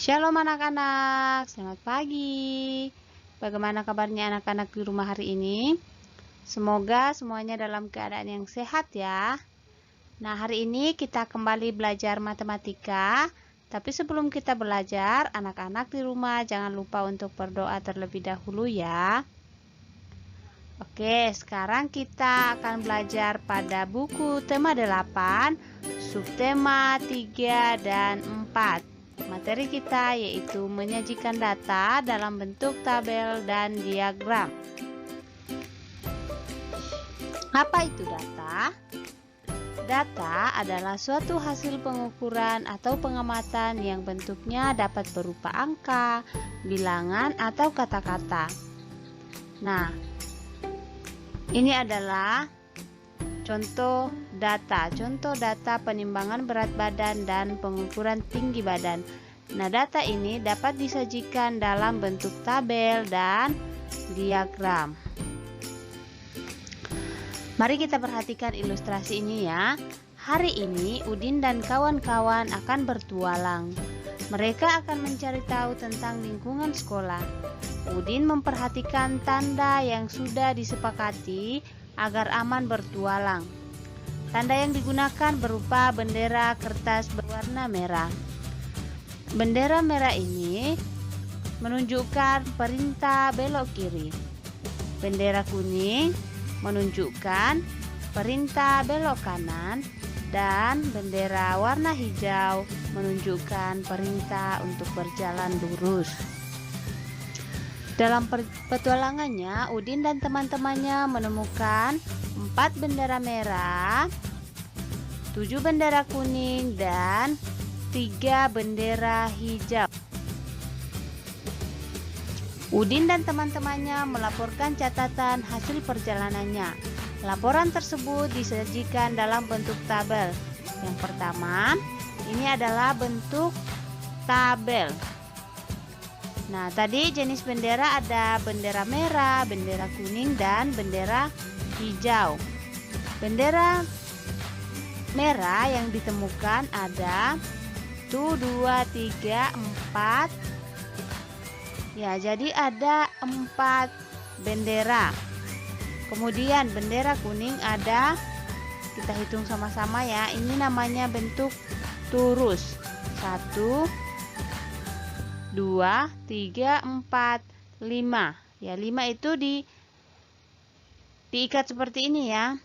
Shalom anak-anak, selamat pagi. Bagaimana kabarnya anak-anak di rumah hari ini? Semoga semuanya dalam keadaan yang sehat ya. Nah, hari ini kita kembali belajar matematika. Tapi sebelum kita belajar, anak-anak di rumah jangan lupa untuk berdoa terlebih dahulu ya. Oke, sekarang kita akan belajar pada buku tema 8, subtema 3 dan 4. Materi kita yaitu menyajikan data dalam bentuk tabel dan diagram. Apa itu data? Data adalah suatu hasil pengukuran atau pengamatan yang bentuknya dapat berupa angka, bilangan, atau kata-kata. Nah, ini adalah contoh data penimbangan berat badan dan pengukuran tinggi badan. Nah, data ini dapat disajikan dalam bentuk tabel dan diagram. Mari kita perhatikan ilustrasi ini ya. Hari ini Udin dan kawan-kawan akan bertualang. Mereka akan mencari tahu tentang lingkungan sekolah. Udin memperhatikan tanda yang sudah disepakati agar aman bertualang. Tanda yang digunakan berupa bendera kertas berwarna merah. Bendera merah ini menunjukkan perintah belok kiri. Bendera kuning menunjukkan perintah belok kanan, dan bendera warna hijau menunjukkan perintah untuk berjalan lurus. Dalam petualangannya, Udin dan teman-temannya menemukan 4 bendera merah, 7 bendera kuning, dan 3 bendera hijau. Udin dan teman-temannya melaporkan catatan hasil perjalanannya. Laporan tersebut disajikan dalam bentuk tabel. Yang pertama, ini adalah bentuk tabel. Nah, tadi jenis bendera ada bendera merah, bendera kuning, dan bendera hijau. Bendera merah yang ditemukan ada 1, 2, 3, 4. Ya, jadi ada 4 bendera. Kemudian bendera kuning ada, kita hitung sama-sama ya. Ini namanya bentuk turus. 1, 2, 3, 4, 5. Ya, 5 itu diikat seperti ini ya.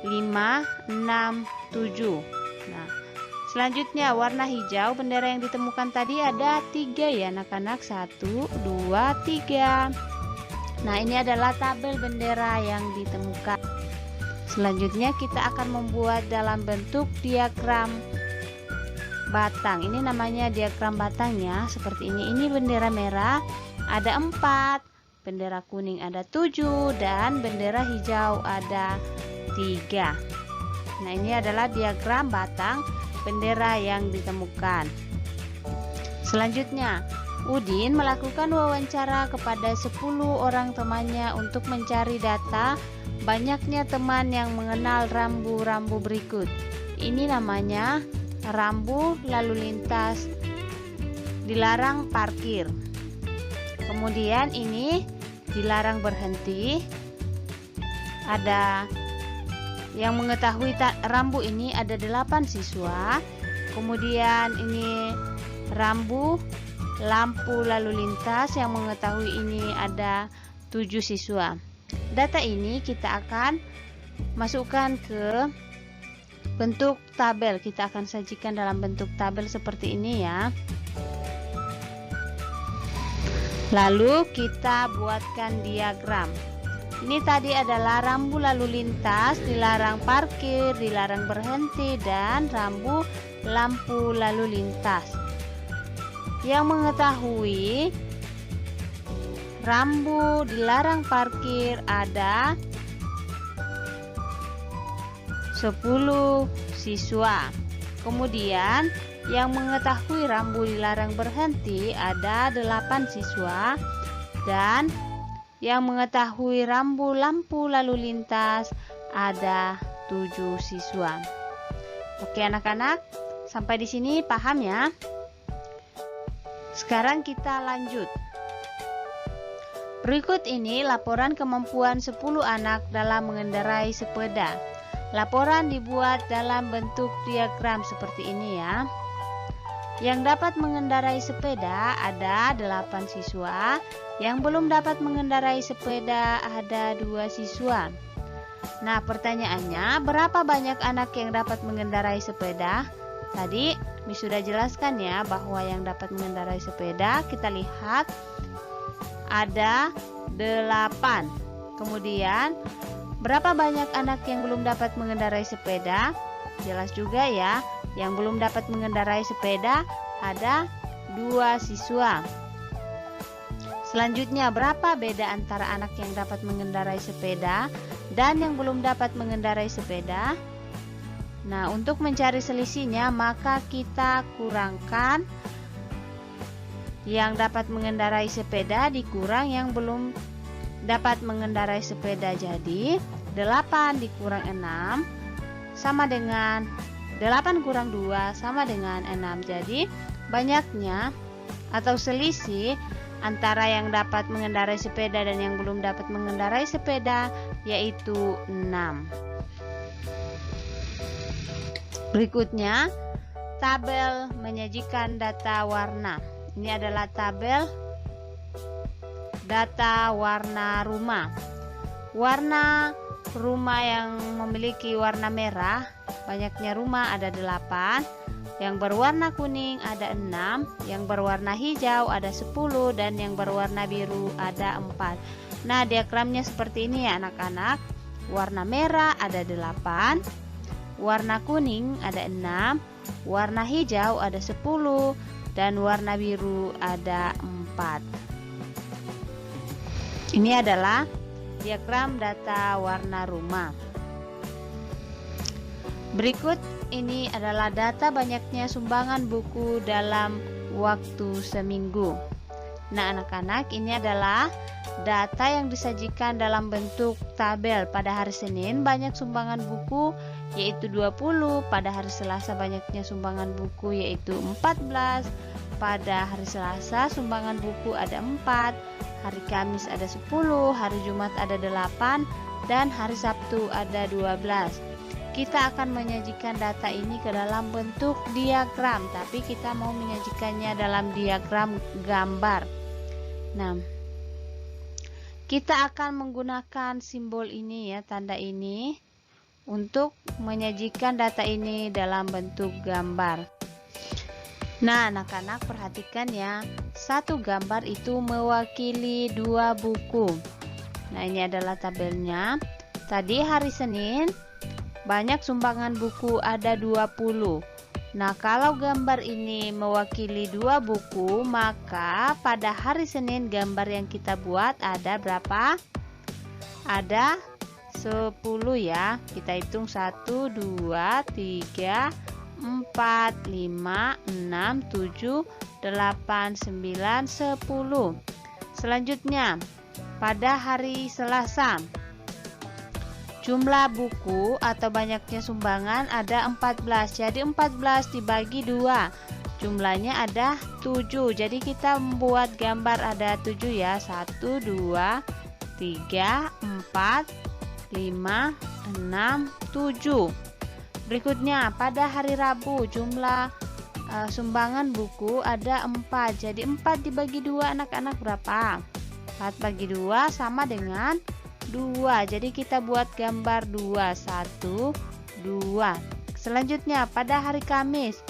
5, 6, 7. Nah, selanjutnya warna hijau, bendera yang ditemukan tadi ada 3 ya anak-anak. 1, 2, 3. Nah, ini adalah tabel bendera yang ditemukan. Selanjutnya kita akan membuat dalam bentuk diagram batang. Ini namanya diagram batang ya, seperti ini. Ini bendera merah ada 4, bendera kuning ada 7, dan bendera hijau ada 3. Nah, ini adalah diagram batang bendera yang ditemukan. Selanjutnya, Udin melakukan wawancara kepada 10 orang temannya untuk mencari data banyaknya teman yang mengenal rambu-rambu berikut. Ini namanya rambu lalu lintas, dilarang parkir. Kemudian ini dilarang berhenti. Ada yang mengetahui rambu ini ada 8 siswa. Kemudian ini rambu lampu lalu lintas yang mengetahui ini ada 7 siswa. Data ini kita akan masukkan ke bentuk tabel. Kita akan sajikan dalam bentuk tabel seperti ini ya. Lalu kita buatkan diagram. Ini tadi adalah rambu lalu lintas, dilarang parkir, dilarang berhenti, dan rambu lampu lalu lintas. Yang mengetahui rambu dilarang parkir ada 10 siswa. Kemudian yang mengetahui rambu dilarang berhenti ada 8 siswa, dan yang mengetahui rambu lampu lalu lintas ada 7 siswa. Oke anak-anak, sampai di sini paham ya? Sekarang kita lanjut. Berikut ini laporan kemampuan 10 anak dalam mengendarai sepeda. Laporan dibuat dalam bentuk diagram seperti ini ya. Yang dapat mengendarai sepeda ada 8 siswa, yang belum dapat mengendarai sepeda ada 2 siswa. Nah, pertanyaannya, berapa banyak anak yang dapat mengendarai sepeda? Tadi Miss sudah jelaskan ya bahwa yang dapat mengendarai sepeda kita lihat ada 8. Kemudian berapa banyak anak yang belum dapat mengendarai sepeda? Jelas juga ya, yang belum dapat mengendarai sepeda ada 2 siswa. Selanjutnya, berapa beda antara anak yang dapat mengendarai sepeda dan yang belum dapat mengendarai sepeda? Nah, untuk mencari selisihnya maka kita kurangkan yang dapat mengendarai sepeda dikurang yang belum dapat mengendarai sepeda. Jadi 8 dikurang 6 sama dengan 8 kurang 2 sama dengan 6. Jadi banyaknya atau selisih antara yang dapat mengendarai sepeda dan yang belum dapat mengendarai sepeda yaitu 6. Berikutnya, tabel menyajikan data warna. Ini adalah tabel data warna rumah. Warna rumah yang memiliki warna merah, banyaknya rumah ada 8, yang berwarna kuning ada 6, yang berwarna hijau ada 10, dan yang berwarna biru ada 4. Nah, diagramnya seperti ini ya anak-anak. Warna merah ada 8, warna kuning ada 6, warna hijau ada 10, dan warna biru ada 4. Ini adalah diagram data warna rumah. Berikut ini adalah data banyaknya sumbangan buku dalam waktu seminggu. Nah, anak-anak, ini adalah data yang disajikan dalam bentuk tabel. Pada hari Senin banyak sumbangan buku yaitu 20, pada hari Selasa banyaknya sumbangan buku yaitu 14, pada hari Selasa sumbangan buku ada 4, hari Kamis ada 10, hari Jumat ada 8, dan hari Sabtu ada 12. Kita akan menyajikan data ini ke dalam bentuk diagram, tapi kita mau menyajikannya dalam diagram gambar. Nah, kita akan menggunakan simbol ini ya, tanda ini, untuk menyajikan data ini dalam bentuk gambar. Nah, anak-anak perhatikan ya, satu gambar itu mewakili 2 buku. Nah, ini adalah tabelnya. Tadi hari Senin banyak sumbangan buku ada 20. Nah, kalau gambar ini mewakili 2 buku, maka pada hari Senin gambar yang kita buat ada berapa? Ada 10 ya. Kita hitung 1, 2, 3, 4, 5, 6, 7, 8, 9, 10. Selanjutnya, pada hari Selasa jumlah buku atau banyaknya sumbangan ada 14. Jadi 14 dibagi 2, jumlahnya ada 7. Jadi kita membuat gambar ada 7 ya. 1, 2, 3, 4, 5, 6, 7. Berikutnya, pada hari Rabu jumlah sumbangan buku ada 4. Jadi 4 dibagi 2 anak-anak berapa? 4 bagi 2 sama dengan 2. Jadi kita buat gambar 2, 1, 2. Selanjutnya, pada hari Kamis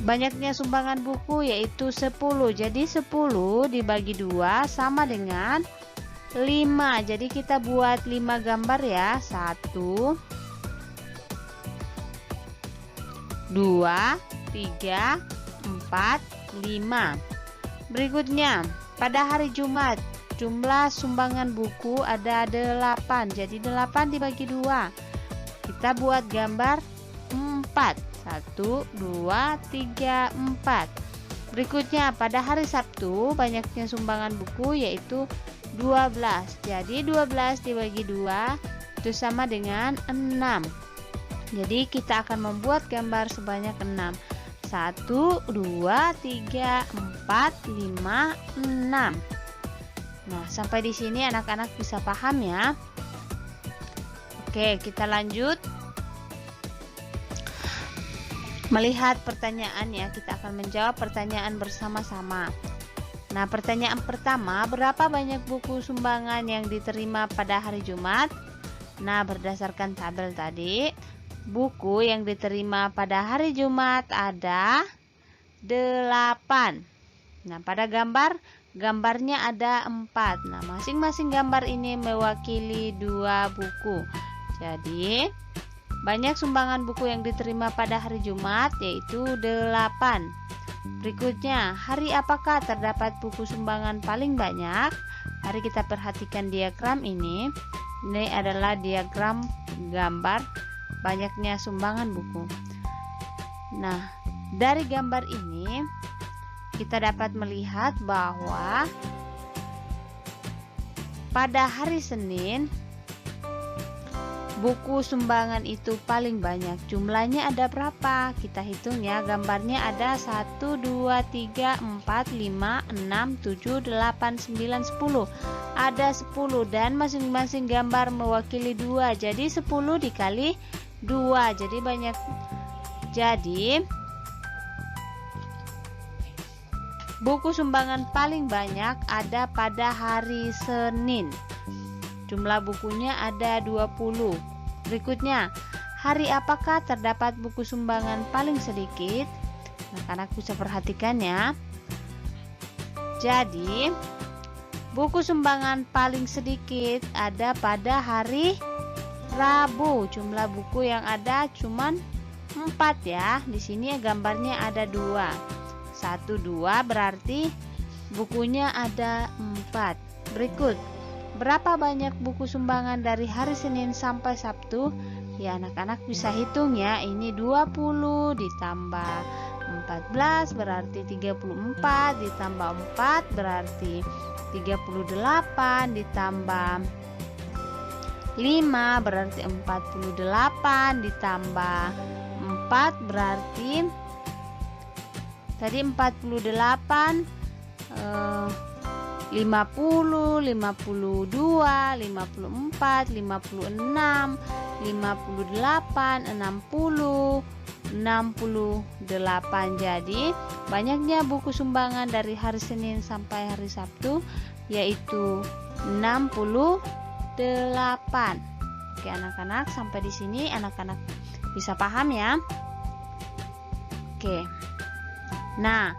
banyaknya sumbangan buku yaitu 10. Jadi 10 dibagi 2 sama dengan 5. Jadi kita buat 5 gambar ya. 1, 2, 3, 4, 5. Berikutnya, pada hari Jumat jumlah sumbangan buku ada 8. Jadi 8 dibagi 2. Kita buat gambar 4. 1, 2, 3, 4. Berikutnya, pada hari Sabtu banyaknya sumbangan buku yaitu 12. Jadi 12 dibagi 2 itu sama dengan 6. Jadi kita akan membuat gambar sebanyak 6. 1, 2, 3, 4, 5, 6. Nah, sampai di sini anak-anak bisa paham ya. Oke, kita lanjut. Melihat pertanyaan ya, kita akan menjawab pertanyaan bersama-sama. Nah, pertanyaan pertama, berapa banyak buku sumbangan yang diterima pada hari Jumat? Nah, berdasarkan tabel tadi, buku yang diterima pada hari Jumat ada 8. Nah, pada gambarnya ada 4. Nah, masing-masing gambar ini mewakili 2 buku. Jadi, banyak sumbangan buku yang diterima pada hari Jumat yaitu 8. Berikutnya, hari apakah terdapat buku sumbangan paling banyak? Mari kita perhatikan diagram ini. Ini adalah diagram gambar banyaknya sumbangan buku. Nah, dari gambar ini kita dapat melihat bahwa pada hari Senin buku sumbangan itu paling banyak. Jumlahnya ada berapa? Kita hitung ya. Gambarnya ada 1, 2, 3, 4, 5, 6, 7, 8, 9, 10. Ada 10 dan masing-masing gambar mewakili 2. Jadi 10 dikali 2. Jadi banyak. Jadi buku sumbangan paling banyak ada pada hari Senin. Jumlah bukunya ada 20. Berikutnya, hari apakah terdapat buku sumbangan paling sedikit? Anak-anak bisa perhatikan ya. Jadi, buku sumbangan paling sedikit ada pada hari Rabu. Jumlah buku yang ada cuman 4 ya. Di sini gambarnya ada 2. 1, 2 berarti bukunya ada 4. Berikut, berapa banyak buku sumbangan dari hari Senin sampai Sabtu? Ya, anak-anak bisa hitung ya. Ini 20 ditambah 14 berarti 34, ditambah 4 berarti 38, ditambah 5 berarti 48, ditambah 4 berarti tadi 48, 50, 52, 54, 56, 58, 60, 68. Jadi banyaknya buku sumbangan dari hari Senin sampai hari Sabtu yaitu 68. Oke anak-anak, sampai di sini anak-anak bisa paham ya. Oke. Nah,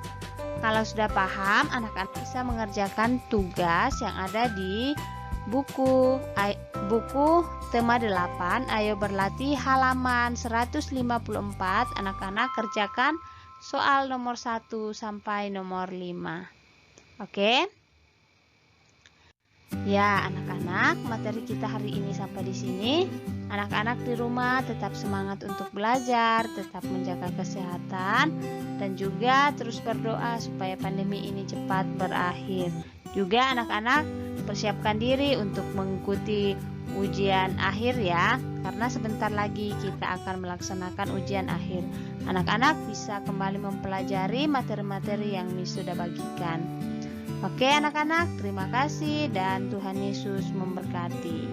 kalau sudah paham, anak-anak bisa mengerjakan tugas yang ada di buku tema 8. Ayo berlatih halaman 154. Anak-anak kerjakan soal nomor 1 sampai nomor 5. Oke? Ya, anak-anak, materi kita hari ini sampai di sini. Anak-anak di rumah tetap semangat untuk belajar, tetap menjaga kesehatan, dan juga terus berdoa supaya pandemi ini cepat berakhir. Juga anak-anak persiapkan diri untuk mengikuti ujian akhir ya, karena sebentar lagi kita akan melaksanakan ujian akhir. Anak-anak bisa kembali mempelajari materi-materi yang Miss sudah bagikan. Oke anak-anak, terima kasih dan Tuhan Yesus memberkati.